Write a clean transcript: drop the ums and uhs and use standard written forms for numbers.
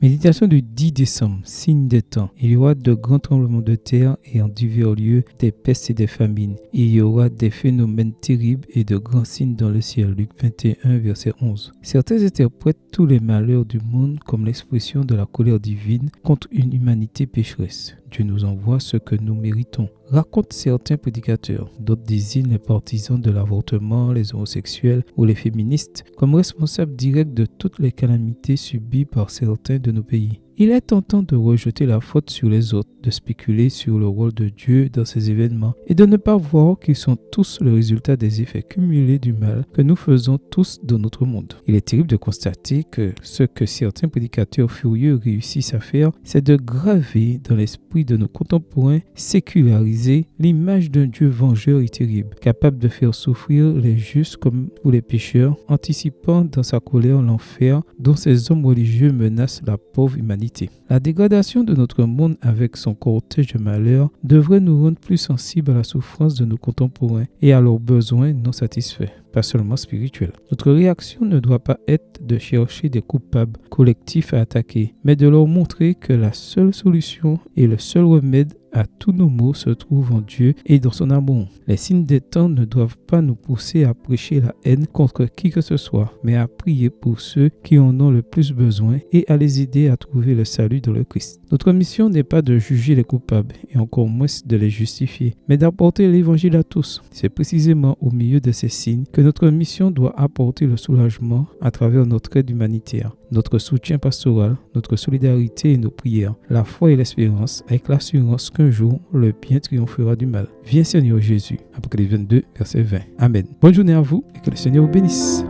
Méditation du 10 décembre, signe des temps. Il y aura de grands tremblements de terre et en divers lieux des pestes et des famines. Il y aura des phénomènes terribles et de grands signes dans le ciel. Luc 21, verset 11. Certains interprètent tous les malheurs du monde comme l'expression de la colère divine contre une humanité pécheresse. Dieu nous envoie ce que nous méritons, racontent certains prédicateurs. D'autres désignent les partisans de l'avortement, les homosexuels ou les féministes comme responsables directs de toutes les calamités subies par certains de nos pays. Il est tentant de rejeter la faute sur les autres, de spéculer sur le rôle de Dieu dans ces événements et de ne pas voir qu'ils sont tous le résultat des effets cumulés du mal que nous faisons tous dans notre monde. Il est terrible de constater que ce que certains prédicateurs furieux réussissent à faire, c'est de graver dans l'esprit de nos contemporains sécularisés l'image d'un Dieu vengeur et terrible, capable de faire souffrir les justes comme pour les pécheurs, anticipant dans sa colère l'enfer dont ces hommes religieux menacent la pauvre humanité. La dégradation de notre monde avec son cortège de malheurs devrait nous rendre plus sensibles à la souffrance de nos contemporains et à leurs besoins non satisfaits, pas seulement spirituels. Notre réaction ne doit pas être de chercher des coupables collectifs à attaquer, mais de leur montrer que la seule solution et le seul remède à tous nos maux se trouve en Dieu et dans son amour. Les signes des temps ne doivent pas nous pousser à prêcher la haine contre qui que ce soit, mais à prier pour ceux qui en ont le plus besoin et à les aider à trouver le salut dans le Christ. Notre mission n'est pas de juger les coupables et encore moins de les justifier, mais d'apporter l'évangile à tous. C'est précisément au milieu de ces signes que notre mission doit apporter le soulagement à travers notre aide humanitaire, notre soutien pastoral, notre solidarité et nos prières, la foi et l'espérance, avec l'assurance qu'un jour, le bien triomphera du mal. Viens Seigneur Jésus. Apocalypse 22, verset 20. Amen. Bonne journée à vous et que le Seigneur vous bénisse.